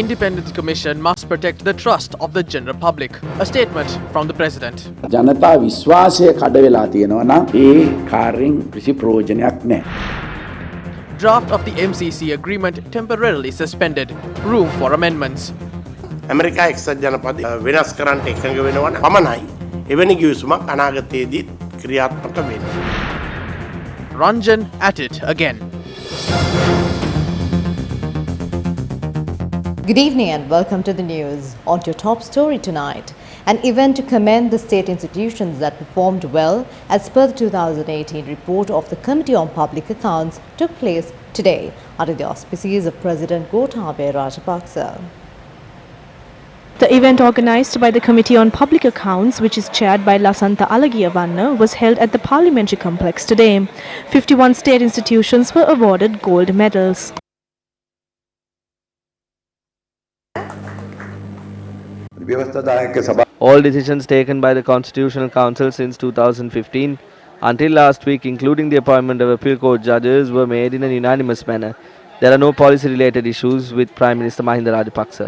independent commission must protect the trust of the general public. A statement from the president. ජනතා විශ්වාසය කඩ වෙලා තියෙනවා නම් ඒ කාර්යෙන් කිසි ප්‍රයෝජනයක් නැහැ. Draft of the MCC agreement temporarily suspended. Room for amendments. America එක්සත් ජනපදය වෙනස් කරන්නට එකඟ වෙනවා නම් පමණයි එවැනි ගිවිසුමක් අනාගතයේදී ක්‍රියාත්මක වෙන්නේ. Ranjan at it again. Good evening and welcome to the news. On to your top story tonight. An event to commend the state institutions that performed well as per the 2018 report of the Committee on Public Accounts took place today under the auspices of President Gotabaya Rajapaksa. The event organised by the Committee on Public Accounts, which is chaired by Lasantha Alagiyavanna, was held at the Parliamentary Complex today. 51 state institutions were awarded gold medals. All decisions taken by the Constitutional Council since 2015 until last week, including the appointment of appeal court judges, were made in a unanimous manner. There are no policy-related issues with Prime Minister Mahinda Rajapaksa.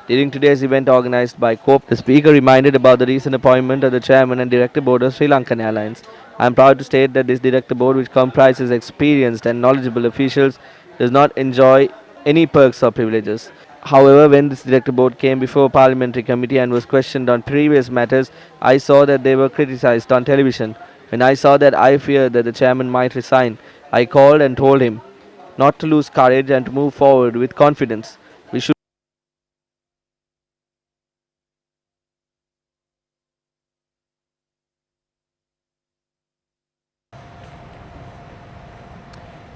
During today's event organised by COPE, the speaker reminded about the recent appointment of the chairman and director board of Sri Lankan Airlines. I am proud to state that this director board, which comprises experienced and knowledgeable officials, does not enjoy any perks or privileges. However, when this director board came before parliamentary committee and was questioned on previous matters, I saw that they were criticised on television. When I saw that, I feared that the chairman might resign. I called and told him not to lose courage and to move forward with confidence. We should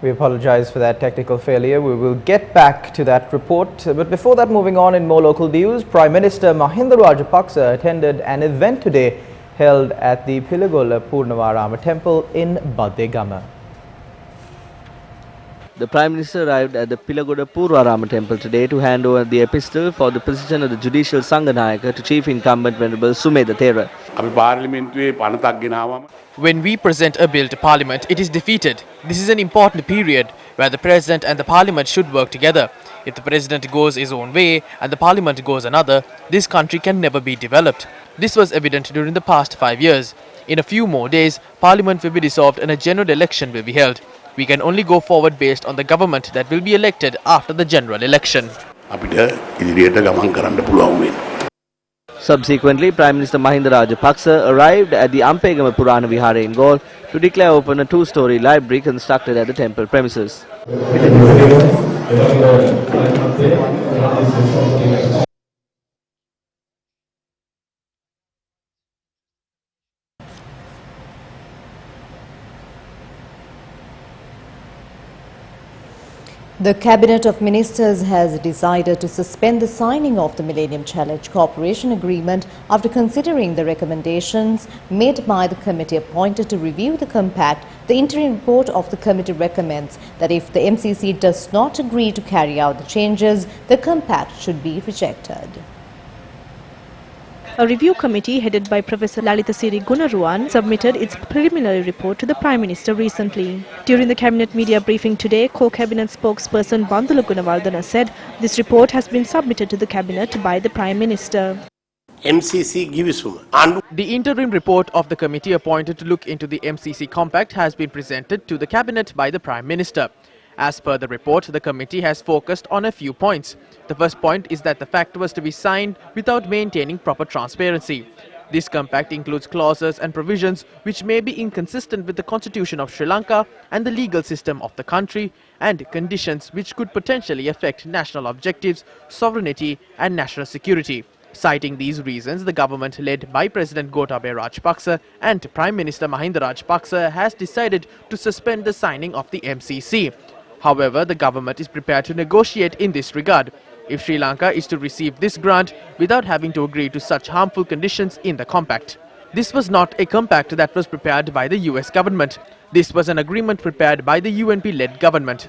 We apologize for that technical failure. We will get back to that report. But before that, moving on in more local news, Prime Minister Mahinda Rajapaksa attended an event today held at the Pilagola Purnavarama temple in Badegama. The Prime Minister arrived at the Pilagoda Purvarama temple today to hand over the epistle for the position of the Judicial Sanganayaka to Chief Incumbent Venerable Sumedha Thera. When we present a bill to Parliament, it is defeated. This is an important period where the President and the Parliament should work together. If the President goes his own way and the Parliament goes another, this country can never be developed. This was evident during the past 5 years. In a few more days, Parliament will be dissolved and a general election will be held. We can only go forward based on the government that will be elected after the general election. Subsequently, Prime Minister Mahinda Rajapaksa arrived at the Ampegama Purana Vihara in Galle to declare open a two-story library constructed at the temple premises. The Cabinet of Ministers has decided to suspend the signing of the Millennium Challenge Cooperation Agreement after considering the recommendations made by the committee appointed to review the compact. The interim report of the committee recommends that if the MCC does not agree to carry out the changes, the compact should be rejected. A review committee headed by Professor Lalitha Gunaruwan submitted its preliminary report to the Prime Minister recently. During the Cabinet media briefing today, Co-Cabinet spokesperson Bandula Gunawardana said this report has been submitted to the Cabinet by the Prime Minister. MCC givisuma. The interim report of the committee appointed to look into the MCC compact has been presented to the Cabinet by the Prime Minister. As per the report, the committee has focused on a few points. The first point is that the fact was to be signed without maintaining proper transparency. This compact includes clauses and provisions which may be inconsistent with the Constitution of Sri Lanka and the legal system of the country, and conditions which could potentially affect national objectives, sovereignty and national security. Citing these reasons, the government led by President Gotabaya Rajapaksa and Prime Minister Mahinda Rajapaksa has decided to suspend the signing of the MCC. However, the government is prepared to negotiate in this regard if Sri Lanka is to receive this grant without having to agree to such harmful conditions in the compact. This was not a compact that was prepared by the US government. This was an agreement prepared by the UNP-led government.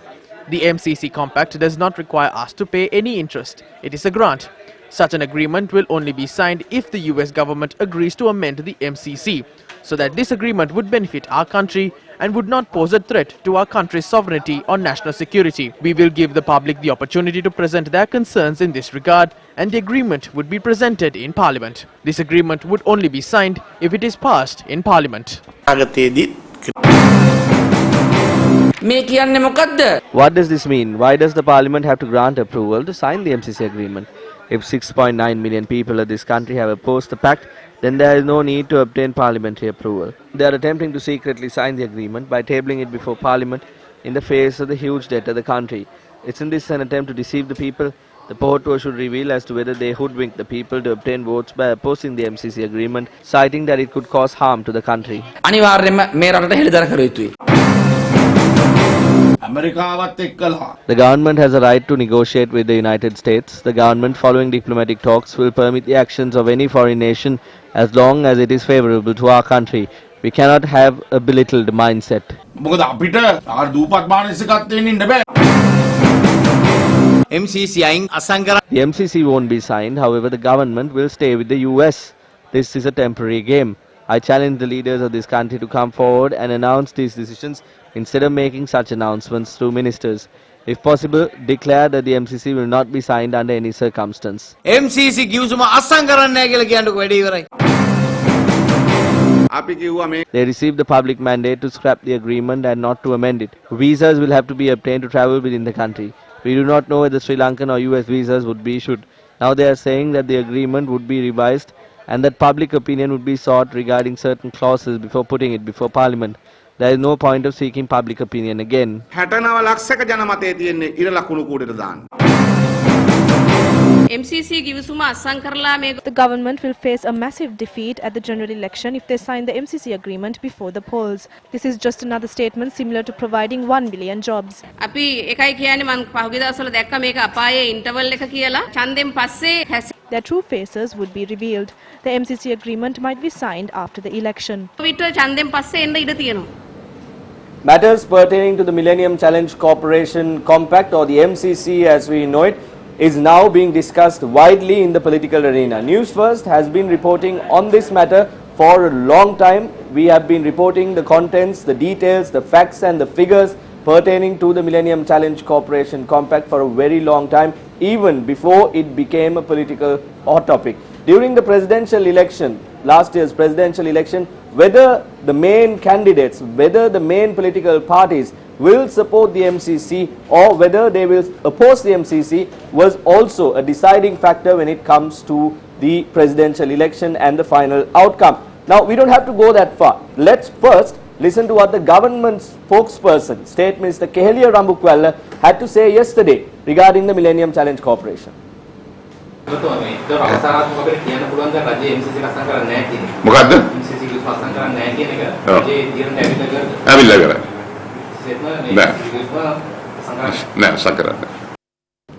The MCC compact does not require us to pay any interest. It is a grant. Such an agreement will only be signed if the US government agrees to amend the MCC. so that this agreement would benefit our country and would not pose a threat to our country's sovereignty or national security. We will give the public the opportunity to present their concerns in this regard, and the agreement would be presented in Parliament. This agreement would only be signed if it is passed in Parliament. What does this mean? Why does the Parliament have to grant approval to sign the MCC agreement? If 6.9 million people of this country have opposed the pact, then there is no need to obtain parliamentary approval. They are attempting to secretly sign the agreement by tabling it before Parliament in the face of the huge debt of the country. Isn't this an attempt to deceive the people? The Porto should reveal as to whether they hoodwinked the people to obtain votes by opposing the MCC agreement, citing that it could cause harm to the country. The government has a right to negotiate with the United States. The government, following diplomatic talks, will permit the actions of any foreign nation as long as it is favorable to our country. We cannot have a belittled mindset. The MCC won't be signed, however, the government will stay with the US. This is a temporary game. I challenge the leaders of this country to come forward and announce these decisions instead of making such announcements through ministers. If possible, declare that the MCC will not be signed under any circumstance. MCC They received the public mandate to scrap the agreement and not to amend it. Visas will have to be obtained to travel within the country. We do not know whether Sri Lankan or US visas would be issued. Now they are saying that the agreement would be revised and that public opinion would be sought regarding certain clauses before putting it before Parliament. There is no point of seeking public opinion again. The government will face a massive defeat at the general election if they sign the MCC agreement before the polls. This is just another statement similar to providing 1 million jobs. Their true faces would be revealed. The MCC agreement might be signed after the election. Matters pertaining to the Millennium Challenge Corporation Compact, or the MCC as we know it, is now being discussed widely in the political arena. Newsfirst has been reporting on this matter for a long time. We have been reporting the contents, the details, the facts and the figures pertaining to the Millennium Challenge Corporation Compact for a very long time, even before it became a political hot topic. During the presidential election, last year's presidential election, whether the main candidates, whether the main political parties will support the MCC or whether they will oppose the MCC was also a deciding factor when it comes to the presidential election and the final outcome. Now, we don't have to go that far. Let's first listen to what the government spokesperson, State Minister Keheliya Rambukwalla, had to say yesterday regarding the Millennium Challenge Corporation.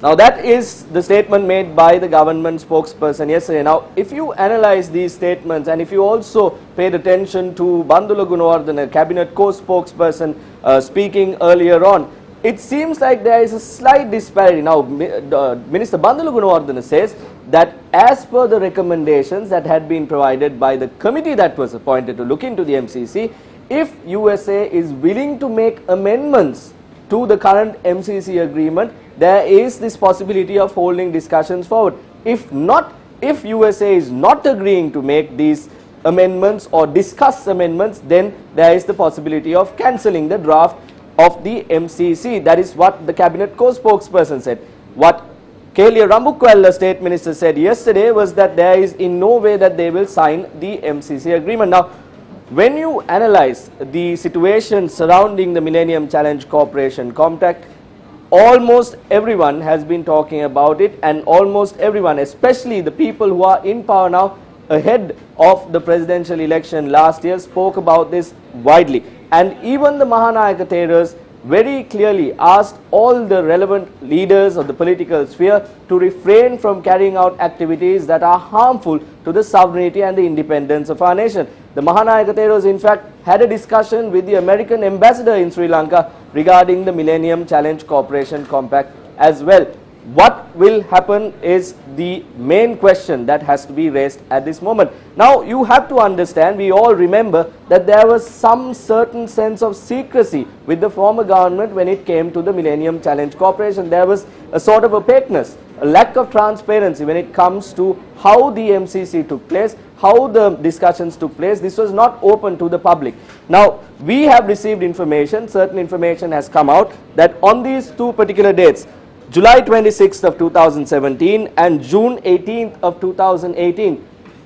Now that is the statement made by the government spokesperson yesterday. Now if you analyze these statements and if you also paid attention to Bandula Gunawardena, cabinet co-spokesperson, speaking earlier on, it seems like there is a slight disparity. Now Minister Bandula Gunawardena says that as per the recommendations that had been provided by the committee that was appointed to look into the MCC, if USA is willing to make amendments to the current MCC agreement, there is this possibility of holding discussions forward. If not, if USA is not agreeing to make these amendments or discuss amendments, then there is the possibility of cancelling the draft of the MCC. That is what the cabinet co-spokesperson said. What Keheliya Rambukwalla, State Minister, said yesterday was that there is in no way that they will sign the MCC agreement. Now, when you analyze the situation surrounding the Millennium Challenge Corporation Compact, almost everyone has been talking about it, and almost everyone, especially the people who are in power now ahead of the presidential election last year, spoke about this widely. And even the Mahanayaka Theras very clearly asked all the relevant leaders of the political sphere to refrain from carrying out activities that are harmful to the sovereignty and the independence of our nation. The Mahanayaka Theras, in fact, had a discussion with the American ambassador in Sri Lanka regarding the Millennium Challenge Corporation Compact as well. what will happen is the main question that has to be raised at this moment. Now you have to understand, we all remember that there was some certain sense of secrecy with the former government when it came to the Millennium Challenge Corporation. There was a sort of opaqueness, a lack of transparency when it comes to how the MCC took place, how the discussions took place. This was not open to the public. Now we have received information, certain information has come out that on these two particular dates, July 26th of 2017 and June 18th of 2018,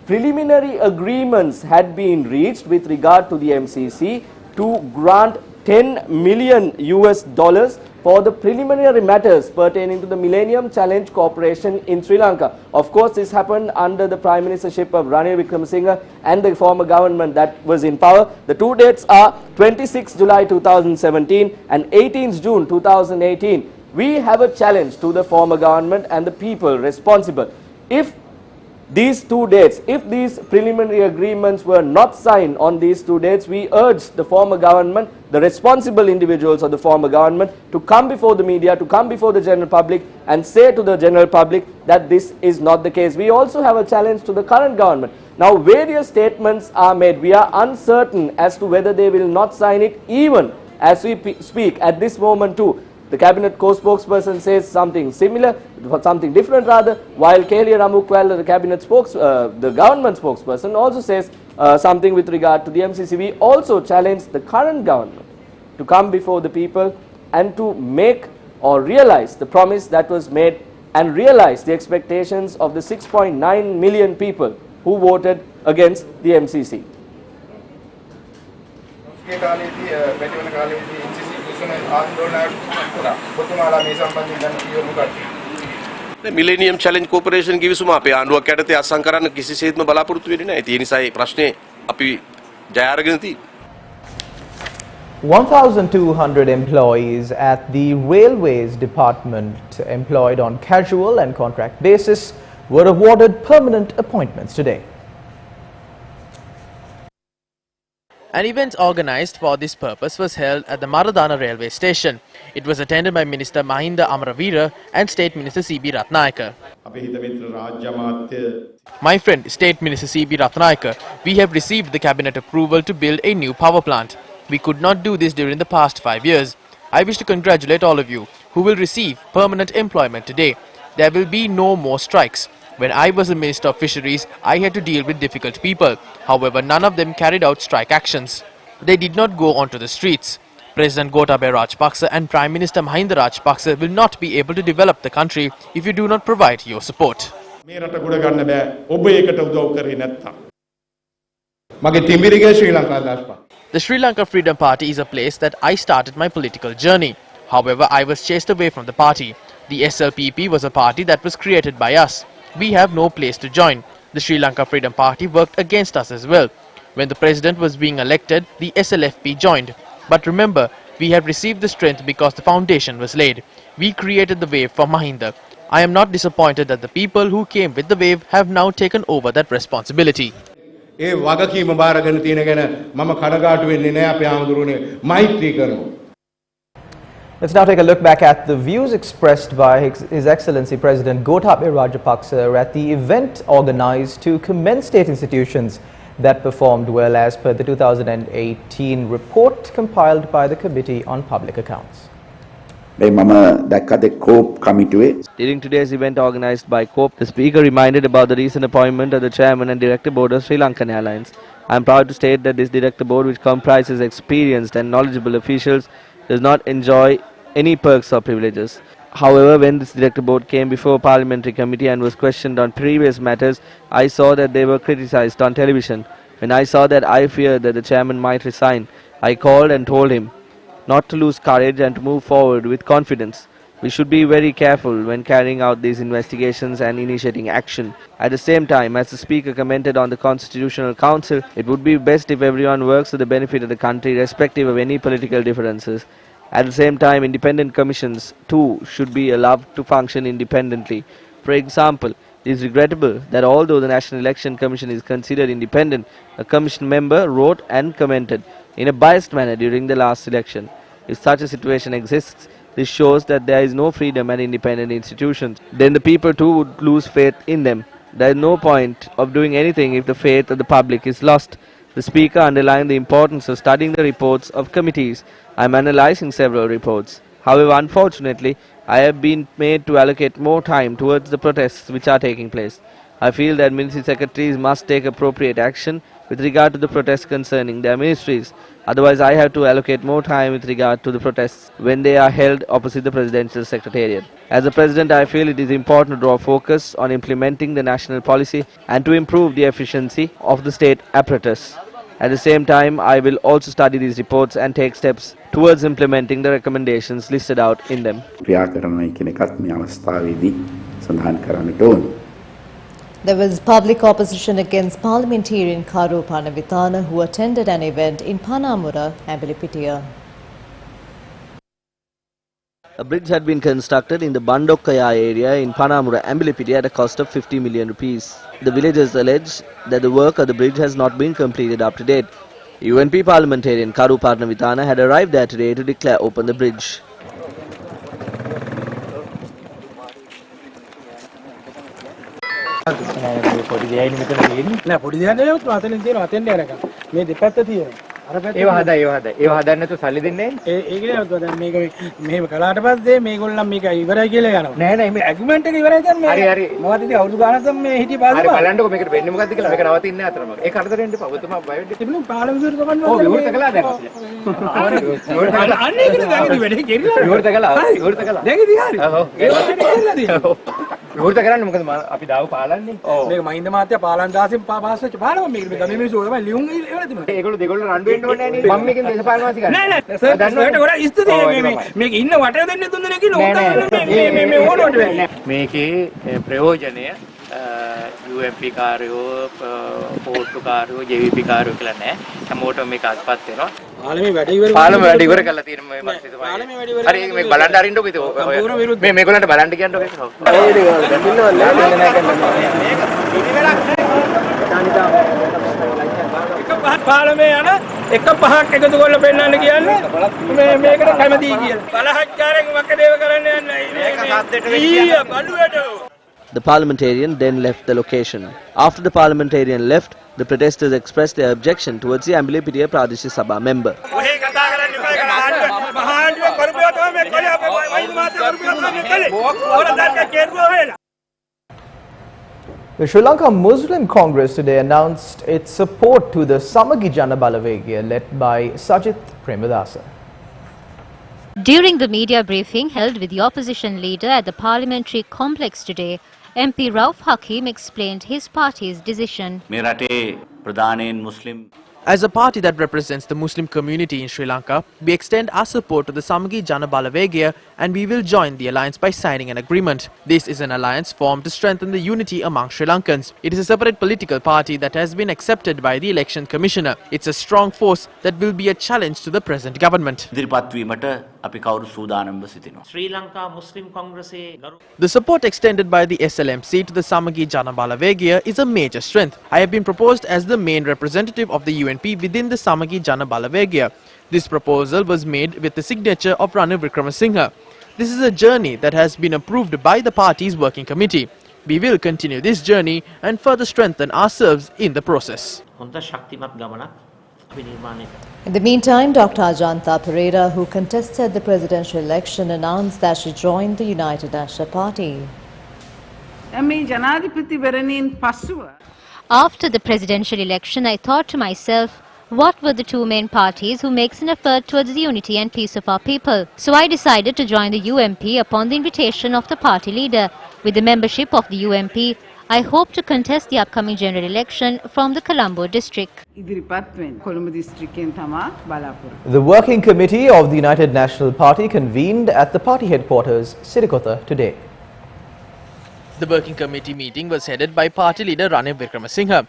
preliminary agreements had been reached with regard to the MCC to grant 10 million US dollars for the preliminary matters pertaining to the Millennium Challenge Corporation in Sri Lanka. Of course, this happened under the Prime Ministership of Ranil Wickremesinghe and the former government that was in power. The two dates are 26 July 2017 and 18th June 2018. We have a challenge to the former government and the people responsible. If these two dates, if these preliminary agreements were not signed on these two dates, we urge the former government, the responsible individuals of the former government, to come before the media, to come before the general public and say to the general public that this is not the case. We also have a challenge to the current government. Now various statements are made. We are uncertain as to whether they will not sign it even as we speak at this moment too. The cabinet co-spokesperson says something similar, something different rather, while Kehliya Ramukwala, the cabinet the government spokesperson, also says something with regard to the MCC. We also challenge the current government to come before the people and to make or realize the promise that was made and realize the expectations of the 6.9 million people who voted against the MCC. Millennium Challenge Corporation කිවිසුම අපේ ආණ්ඩුවක් යටතේ අත්සන් කරන්න කිසිසේත්ම බලාපොරොත්තු වෙන්නේ නැහැ. ඒ නිසා මේ ප්‍රශ්නේ අපි ජය අරගෙන තියෙනවා. 1,200 employees at the Railways Department employed on casual and contract basis were awarded permanent appointments today. An event organised for this purpose was held at the Maradana railway station. It was attended by Minister Mahinda Amaraveera and State Minister C.B. Ratnayaka. My friend, State Minister C.B. Ratnayaka, we have received the cabinet approval to build a new power plant. We could not do this during the past 5 years. I wish to congratulate all of you who will receive permanent employment today. There will be no more strikes. When I was the Minister of Fisheries, I had to deal with difficult people. However, none of them carried out strike actions. They did not go onto the streets. President Gotabaya Rajapaksa and Prime Minister Mahinda Rajapaksa will not be able to develop the country if you do not provide your support. The Sri Lanka Freedom Party is a place that I started my political journey. However, I was chased away from the party. The SLPP was a party that was created by us. We have no place to join. The Sri Lanka Freedom Party worked against us as well. When the president was being elected, the SLFP joined. But remember, we have received the strength because the foundation was laid. We created the wave for Mahinda. I am not disappointed that the people who came with the wave have now taken over that responsibility. Let's now take a look back at the views expressed by His Excellency President Gotabaya Rajapaksa at the event organized to commend state institutions that performed well as per the 2018 report compiled by the Committee on Public Accounts. මම දැක්කද COPE කමිටුවේ During today's event organized by COPE, the speaker reminded about the recent appointment of the chairman and director board of Sri Lankan Airlines. I am proud to state that this director board, which comprises experienced and knowledgeable officials, does not enjoy any perks or privileges. However, when this director board came before parliamentary committee and was questioned on previous matters, I saw that they were criticized on television. When I saw that, I feared that the chairman might resign. I called and told him not to lose courage and to move forward with confidence. We should be very careful when carrying out these investigations and initiating action. At the same time, as the speaker commented on the Constitutional Council, it would be best if everyone works for the benefit of the country, irrespective of any political differences. At the same time, independent commissions too should be allowed to function independently. For example, it is regrettable that although the National Election Commission is considered independent, a commission member wrote and commented in a biased manner during the last election. If such a situation exists, This shows that there is no freedom and independent institutions. Then the people too would lose faith in them. There is no point of doing anything if the faith of the public is lost. The Speaker underlined the importance of studying the reports of committees. I am analyzing several reports. However, unfortunately, I have been made to allocate more time towards the protests which are taking place. I feel that ministry secretaries must take appropriate action with regard to the protests concerning their ministries. Otherwise, I have to allocate more time with regard to the protests when they are held opposite the presidential secretariat. As a president, I feel it is important to draw focus on implementing the national policy and to improve the efficiency of the state apparatus. At the same time, I will also study these reports and take steps towards implementing the recommendations listed out in them. ක්‍රියා කරනයි කියන එකත් මේ අවස්ථාවේදී සඳහන් කරන්නට ඕන. There was public opposition against parliamentarian Karu Panavitana, who attended an event in Panamura, Ambilipitiya. A bridge had been constructed in the Bandokkaya area in Panamura, Ambilipitiya at a cost of 50 million rupees. The villagers allege that the work of the bridge has not been completed up to date. UNP parliamentarian Karu Panavitana had arrived there today to declare open the bridge. ඒවා හදන්න නැතුව සල්ලි දෙන්නේ ඒක නේද දැන් මේක මෙහෙම කළාට පස්සේ මේගොල්ලන් මේක ඉවරයි කියලා යනවා නෑ නෑ මේ ඇග්‍රීමන්ට් එක ඉවරයි දැන් මේ හරි මොකද ඉතින් අවුරුදු ගානක් දැන් මේ හිටිය පාසල හරි බලන්නකො මේකට වෙන්නේ මොකද්ද කියලා මේක නවතින්නේ අතරම ඒ කරදරෙන්න එපා ඔතම බය වෙන්න තිබුණු පාර්ලිමේන්තුවට ගමන් ඔව් විවෘත කළා දැන් අන්න ඒකද දැන් ඉතින් වැඩේ කෙරිලා විවෘත කළා දැන් ඉතින් හරි ඔව් ඒක කෙරිලා තියෙනවා විවෘත කරන්නේ මොකද අපි දාව පාලන්නේ මේක මහින්ද මාත්‍යා පාලන දාසෙන් පාස් වෙච්ච පාලම මේක මේ ගමේ මිනිස්සු තමයි ලියුම් ඉවර තිබුණා ඒගොල්ලෝ දෙගොල්ලෝ රණ්ඩු වෙන්න ඕනේ නෑනේ මම මේකෙන් දේශපාලන වාසි ගන්න නෑ නෑ සර්ට ගොඩක් ස්තුතියි මේක ඉන්න වටේ දෙන්නේ තුන් දෙනෙක් ඉන්න මේ ඕනෝට වෙන්නේ මේකේ ප්‍රයෝජනය UMP කාර්යෝ පෝට්ටු කාර්යෝ JVP කාර්යෝ කියලා නෑ හැමෝටම මේක අත්පත් වෙනවා පාලම වැඩ ඉවර කරලා තියෙන මේ පස්සේ තමයි හරි මේක බලන්න අරින්නකො ඉතින් මේ මේගොල්ලන්ට බලන්න කියන්නකො ඒක පාලමේ යන එක පහක් එකතු කරලා පෙන්නන්න කියන්නේ මේකට කැමතියි කියලා. බලහත්කාරයෙන් වකඩේව කරන්න යන්නේ. මේක සද්දෙට වෙච්ච බඩුවට. The parliamentarian then left the location. After the parliamentarian left, the protesters expressed their objection towards the Ambilipitiya Pradesh Sabha member. The Sri Lanka Muslim Congress today announced its support to the Samagi Jana Balawegya led by Sajith Premadasa. During the media briefing held with the opposition leader at the parliamentary complex today, MP Rauf Hakim explained his party's decision. As a party that represents the Muslim community in Sri Lanka, we extend our support to the Samagi Jana Balawegya and we will join the alliance by signing an agreement. This is an alliance formed to strengthen the unity among Sri Lankans. It is a separate political party that has been accepted by the election commissioner. It's a strong force that will be a challenge to the present government. Sri Lanka Muslim Congress The support extended by the SLMC to the Samagi Jana Balawegya is a major strength. I have been proposed as the main representative of the UNP within the Samagi Jana Balawegya. This proposal was made with the signature of Ranil Wickremesinghe. This is a journey that has been approved by the party's working committee. We will continue this journey and further strengthen ourselves in the process. In the meantime, Dr. Ajanta Pereira, who contested the presidential election, announced that she joined the United National Party. After the presidential election, I thought to myself, what were the two main parties who makes an effort towards the unity and peace of our people? So I decided to join the UMP upon the invitation of the party leader. With the membership of the UMP, I hope to contest the upcoming general election from the Colombo district. The working committee of the United National Party convened at the party headquarters, Sirikota, today. The working committee meeting was headed by party leader Ranil Wickremesinghe.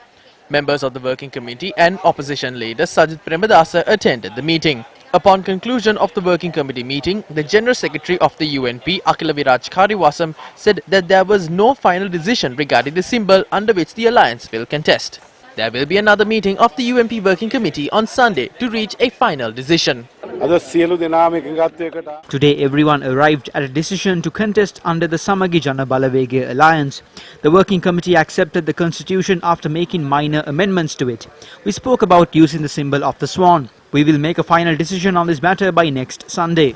Members of the working committee and opposition leader Sajith Premadasa attended the meeting. Upon conclusion of the working committee meeting, the General Secretary of the UNP, Akila Viraj Kariwasam, said that there was no final decision regarding the symbol under which the alliance will contest. There will be another meeting of the UMP Working Committee on Sunday to reach a final decision. Today everyone arrived at a decision to contest under the Samagi Jana Balavege alliance. The working committee accepted the constitution after making minor amendments to it. We spoke about using the symbol of the swan. We will make a final decision on this matter by next Sunday.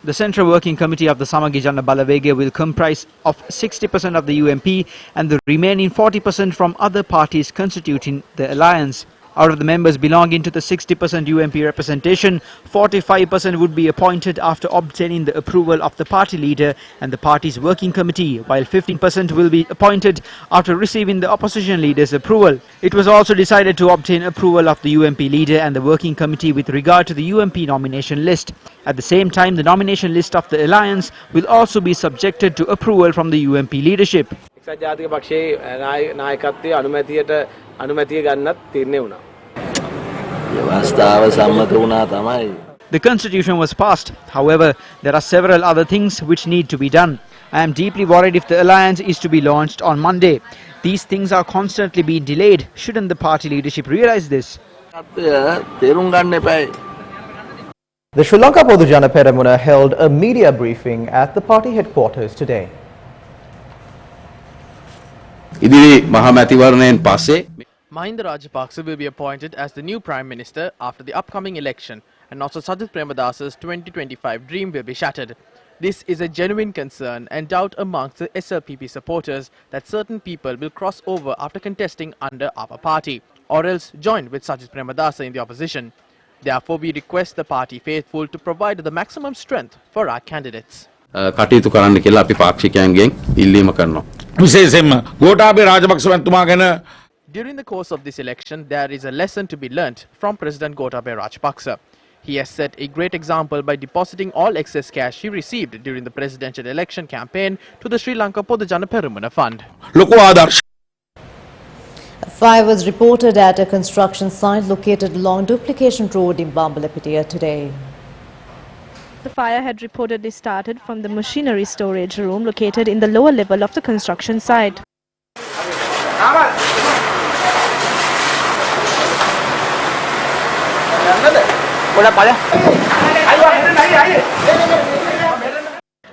The Central Working Committee of the Samagi Jana Balavege will comprise of 60% of the UMP and the remaining 40% from other parties constituting the alliance. Out of the members belonging to the 60% UMP representation, 45% would be appointed after obtaining the approval of the party leader and the party's working committee, while 15% will be appointed after receiving the opposition leader's approval. It was also decided to obtain approval of the UMP leader and the working committee with regard to the UMP nomination list. At the same time, the nomination list of the alliance will also be subjected to approval from the UMP leadership. The constitution was passed. However, there are several other things which need to be done. I am deeply worried if the alliance is to be launched on Monday. These things are constantly being delayed. Shouldn't the party leadership realize this? The Sri Lanka Podujana Peramuna held a media briefing at the party headquarters today. Mahinda Rajapaksa will be appointed as the new Prime Minister after the upcoming election, and also Sajith Premadasa's 2025 dream will be shattered. This is a genuine concern and doubt amongst the SLPP supporters that certain people will cross over after contesting under our party, or else join with Sajith Premadasa in the opposition. Therefore, we request the party faithful to provide the maximum strength for our candidates. කටයුතු කරන්න කියලා අපි පාක්ෂිකයන්ගෙන් ඉල්ලීම කරනවා. විශේෂයෙන්ම ගෝඨාභය රාජපක්ෂ මහත්මයා ගැන During the course of this election, there is a lesson to be learnt from President Gotabaya Rajapaksa. He has set a great example by depositing all excess cash he received during the presidential election campaign to the Sri Lanka Podujana Peramuna Fund. A fire was reported at a construction site located along Duplication Road in Bambalapitiya today. The fire had reportedly started from the machinery storage room located in the lower level of the construction site.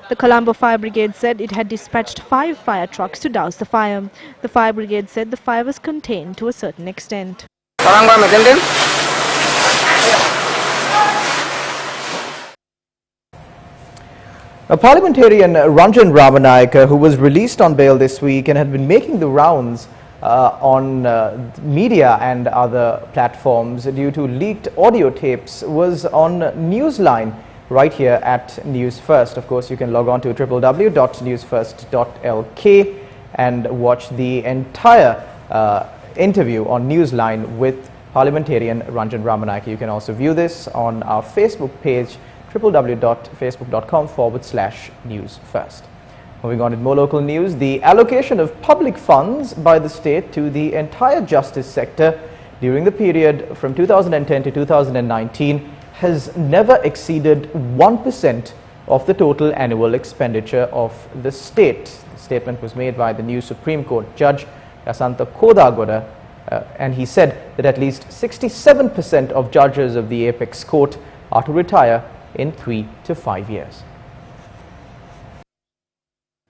The Colombo Fire Brigade said it had dispatched 5 fire trucks to douse the fire. The fire brigade said the fire was contained to a certain extent. A parliamentarian Ranjan Ramanayake, who was released on bail this week and had been making the rounds on media and other platforms due to leaked audio tapes, was on Newsline right here at News First. Of course, you can log on to www.newsfirst.lk and watch the entire interview on Newsline with parliamentarian Ranjan Ramanayake. You can also view this on our Facebook page, www.facebook.com/newsfirst. Moving on to more local news, the allocation of public funds by the state to the entire justice sector during the period from 2010 to 2019 has never exceeded 1% of the total annual expenditure of the state. The statement was made by the new Supreme Court Judge Yasantha Kodagoda, and he said that at least 67% of judges of the Apex Court are to retire in 3 to 5 years.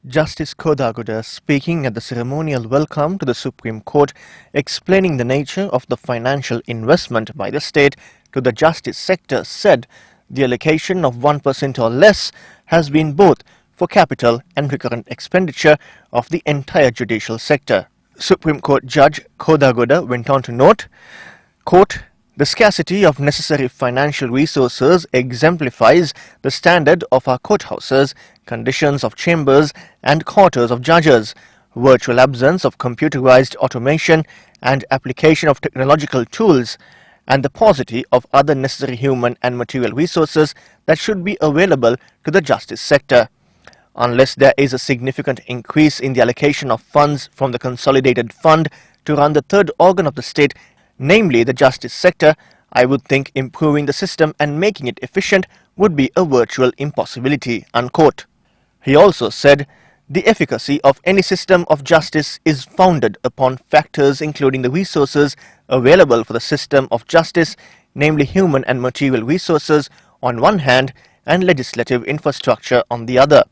Justice Kodagoda, speaking at the ceremonial welcome to the Supreme Court, explaining the nature of the financial investment by the state to the justice sector, said the allocation of 1% or less has been both for capital and recurrent expenditure of the entire judicial sector. Supreme Court Judge Kodagoda went on to note, quote, "The scarcity of necessary financial resources exemplifies the standard of our courthouses, conditions of chambers and quarters of judges, virtual absence of computerized automation and application of technological tools, and the paucity of other necessary human and material resources that should be available to the justice sector. Unless there is a significant increase in the allocation of funds from the consolidated fund to run the third organ of the state, namely the justice sector, I would think improving the system and making it efficient would be a virtual impossibility," unquote. He also said The efficacy of any system of justice is founded upon factors including the resources available for the system of justice, namely human and material resources on one hand and legislative infrastructure on the other.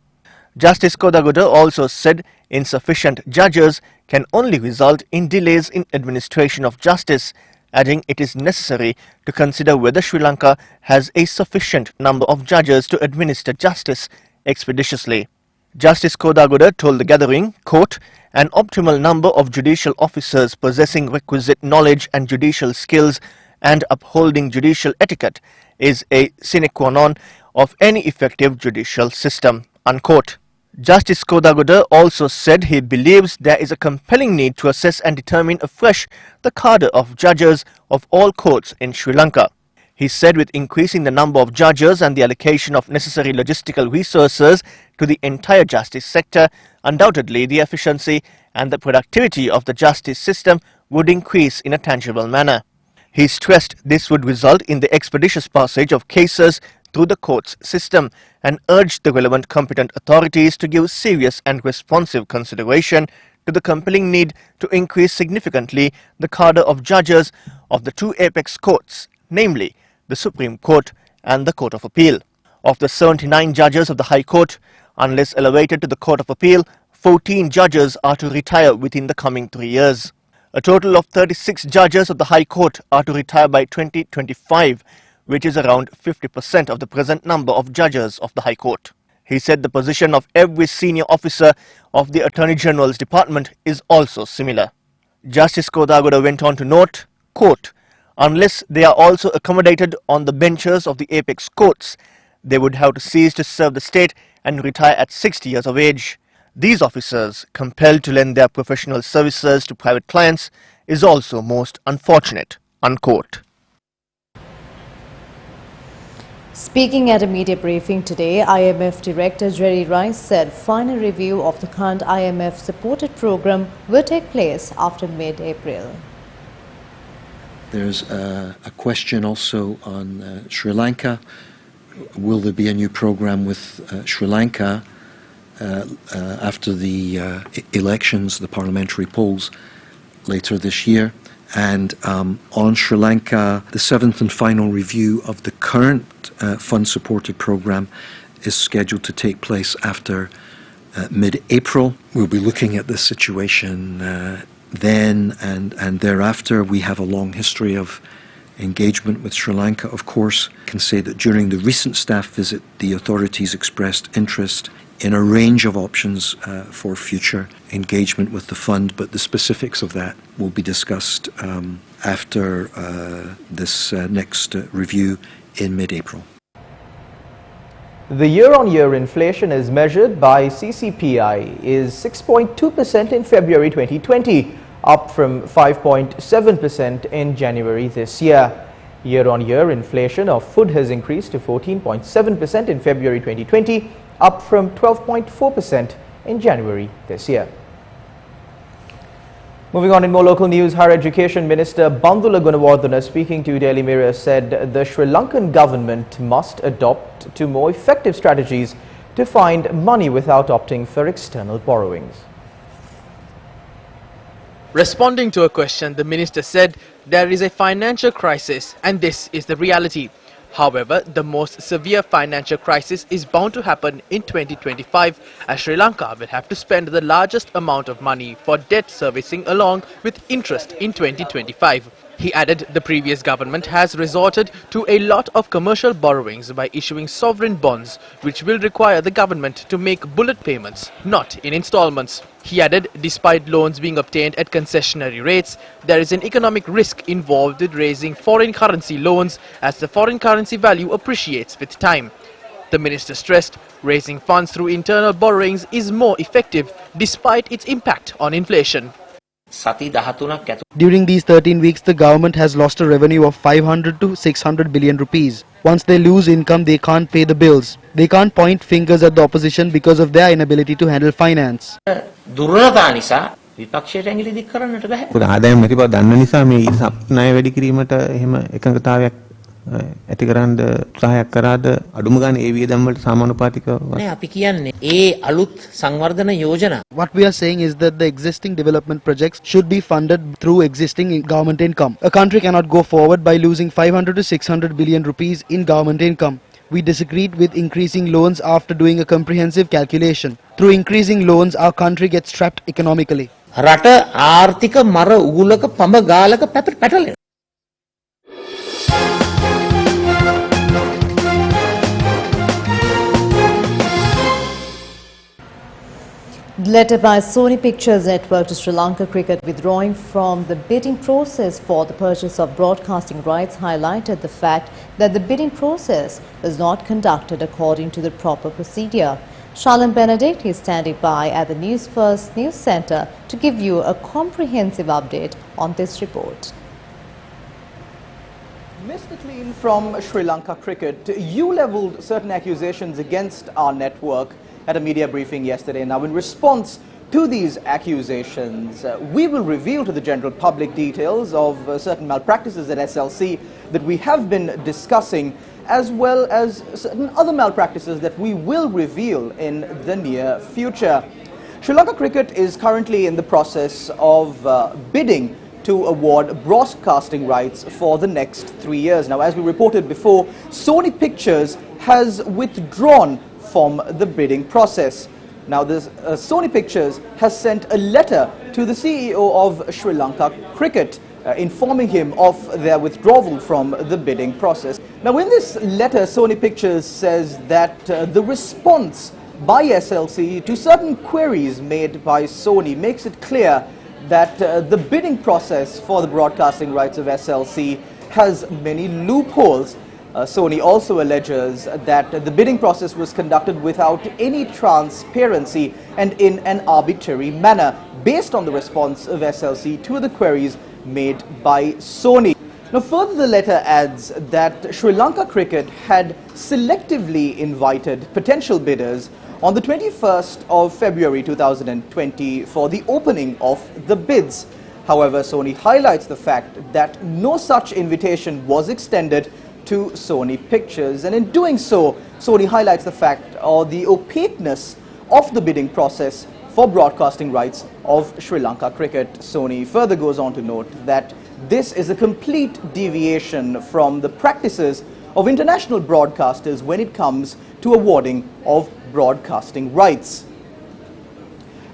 Justice Kodaguda also said insufficient judges can only result in delays in administration of justice, adding it is necessary to consider whether Sri Lanka has a sufficient number of judges to administer justice expeditiously. Justice Kodaguda told the gathering, quote, an optimal number of judicial officers possessing requisite knowledge and judicial skills and upholding judicial etiquette is a sine qua non of any effective judicial system, unquote. Justice Kodaguda also said he believes there is a compelling need to assess and determine afresh the cadre of judges of all courts in Sri Lanka. He said with increasing the number of judges and the allocation of necessary logistical resources to the entire justice sector, undoubtedly the efficiency and the productivity of the justice system would increase in a tangible manner. He stressed this would result in the expeditious passage of cases through the courts system and urged the relevant competent authorities to give serious and responsive consideration to the compelling need to increase significantly the cadre of judges of the two apex courts, namely the Supreme Court and the Court of Appeal. Of the 79 judges of the High Court, unless elevated to the Court of Appeal, 14 judges are to retire within the coming 3 years. A total of 36 judges of the High Court are to retire by 2025, which is around 50% of the present number of judges of the High Court. He said the position of every senior officer of the Attorney General's Department is also similar. Justice Kodaguda went on to note, quote, unless they are also accommodated on the benches of the apex courts, they would have to cease to serve the state and retire at 60 years of age. These officers, compelled to lend their professional services to private clients, is also most unfortunate, unquote. Speaking at a media briefing today, IMF Director Jerry Rice said final review of the current IMF-supported program will take place after mid-April. There's a question also on Sri Lanka. Will there be a new program with Sri Lanka after the elections, the parliamentary polls later this year? And on Sri Lanka, the seventh and final review of the current fund-supported program is scheduled to take place after mid-April. We'll be looking at this situation then and thereafter. We have a long history of engagement with Sri Lanka, of course. I can say that during the recent staff visit, the authorities expressed interest in a range of options for future engagement with the fund, but the specifics of that will be discussed after this next review in mid-April. The year-on-year inflation as measured by CCPI is 6.2% in February 2020, up from 5.7% in January this year. Year-on-year inflation of food has increased to 14.7% in February 2020, up from 12.4% in January this year. Moving on in more local news, Higher Education Minister Bandula Gunawardena, speaking to Daily Mirror, said the Sri Lankan government must adopt to more effective strategies to find money without opting for external borrowings. Responding to a question, the minister said there is a financial crisis and this is the reality. However, the most severe financial crisis is bound to happen in 2025 as Sri Lanka will have to spend the largest amount of money for debt servicing along with interest in 2025. He added the previous government has resorted to a lot of commercial borrowings by issuing sovereign bonds, which will require the government to make bullet payments, not in installments. He added, despite loans being obtained at concessionary rates, there is an economic risk involved with raising foreign currency loans as the foreign currency value appreciates with time. The minister stressed raising funds through internal borrowings is more effective despite its impact on inflation. During these 13 weeks, the government has lost a revenue of 500 to 600 billion rupees. Once they lose income, they can't pay the bills. They can't point fingers at the opposition because of their inability to handle finance. ඇති කරන්න උත්සාහයක් කරාද අඩුම ගානේ ඒ වියදම් වලට සමානුපාතිකව නේ අපි කියන්නේ ඒ අලුත් සංවර්ධන යෝජනා What we are saying is that the existing development projects should be funded through existing government income. A country cannot go forward by losing 500 to 600 billion rupees in government income. We disagreed with increasing loans after doing a comprehensive calculation. Through increasing loans, our country gets trapped economically. රට ආර්ථික මර උගුලක පඹ ගාලක පැටලෙනවා. Letter by Sony Pictures Network to Sri Lanka Cricket withdrawing from the bidding process for the purchase of broadcasting rights highlighted the fact that the bidding process was not conducted according to the proper procedure. Shalan Benedict is standing by at the Newsfirst News Centre to give you a comprehensive update on this report. Mr. Clean from Sri Lanka Cricket, you levelled certain accusations against our network at a media briefing yesterday. Now, in response to these accusations, we will reveal to the general public details of certain malpractices at SLC that we have been discussing, as well as certain other malpractices that we will reveal in the near future. Sri Lanka Cricket is currently in the process of bidding to award broadcasting rights for the next 3 years. Now, as we reported before, Sony Pictures has withdrawn from the bidding process. Now, this Sony Pictures has sent a letter to the CEO of Sri Lanka Cricket informing him of their withdrawal from the bidding process. Now, in this letter, Sony Pictures says that the response by SLC to certain queries made by Sony makes it clear that the bidding process for the broadcasting rights of SLC has many loopholes. Sony also alleges that the bidding process was conducted without any transparency and in an arbitrary manner, based on the response of SLC to the queries made by Sony. Now, further, the letter adds that Sri Lanka Cricket had selectively invited potential bidders on the 21st of February 2020 for the opening of the bids. However, Sony highlights the fact that no such invitation was extended to Sony Pictures, and in doing so, Sony highlights the fact or the opaqueness of the bidding process for broadcasting rights of Sri Lanka Cricket. Sony further goes on to note that this is a complete deviation from the practices of international broadcasters when it comes to awarding of broadcasting rights.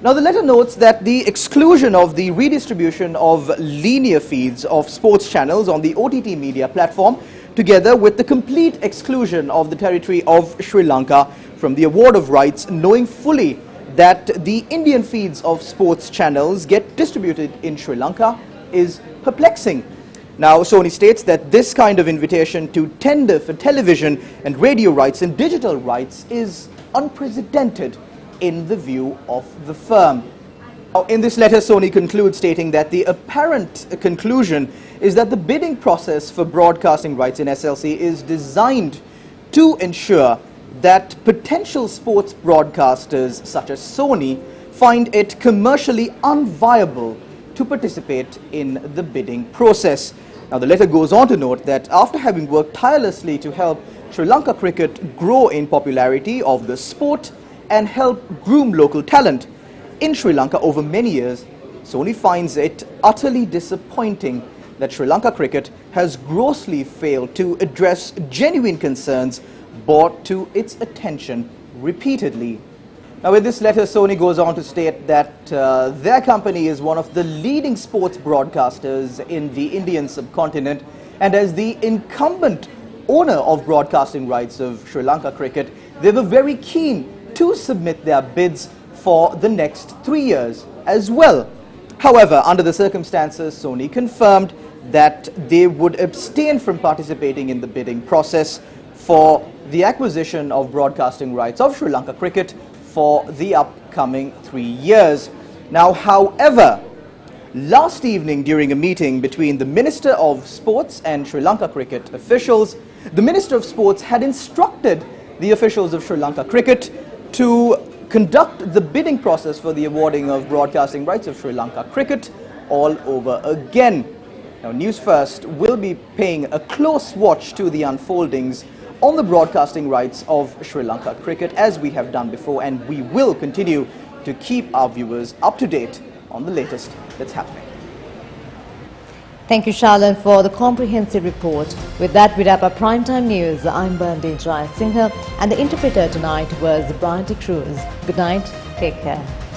Now, the letter notes that the exclusion of the redistribution of linear feeds of sports channels on the OTT media platform, together with the complete exclusion of the territory of Sri Lanka from the award of rights, knowing fully that the Indian feeds of sports channels get distributed in Sri Lanka, is perplexing. Now, Sony states that this kind of invitation to tender for television and radio rights and digital rights is unprecedented in the view of the firm. In this letter, Sony concludes stating that the apparent conclusion is that the bidding process for broadcasting rights in SLC is designed to ensure that potential sports broadcasters such as Sony find it commercially unviable to participate in the bidding process. Now, the letter goes on to note that after having worked tirelessly to help Sri Lanka Cricket grow in popularity of the sport and help groom local talent in Sri Lanka over many years, Sony finds it utterly disappointing that Sri Lanka Cricket has grossly failed to address genuine concerns brought to its attention repeatedly. Now, in this letter, Sony goes on to state that their company is one of the leading sports broadcasters in the Indian subcontinent, and as the incumbent owner of broadcasting rights of Sri Lanka Cricket, they were very keen to submit their bids for the next 3 years as well. However, under the circumstances, Sony confirmed that they would abstain from participating in the bidding process for the acquisition of broadcasting rights of Sri Lanka Cricket for the upcoming 3 years. Now, however, last evening during a meeting between the Minister of Sports and Sri Lanka Cricket officials, the Minister of Sports had instructed the officials of Sri Lanka Cricket to conduct the bidding process for the awarding of broadcasting rights of Sri Lanka Cricket all over again. Now, News First will be paying a close watch to the unfoldings on the broadcasting rights of Sri Lanka cricket, as we have done before, and we will continue to keep our viewers up to date on the latest that's happening. Thank you, Shalan, for the comprehensive report. With that, we wrap up Primetime News. I'm Bandi Jai Singha, and the interpreter tonight was Bryant Cruz. Good night. Take care.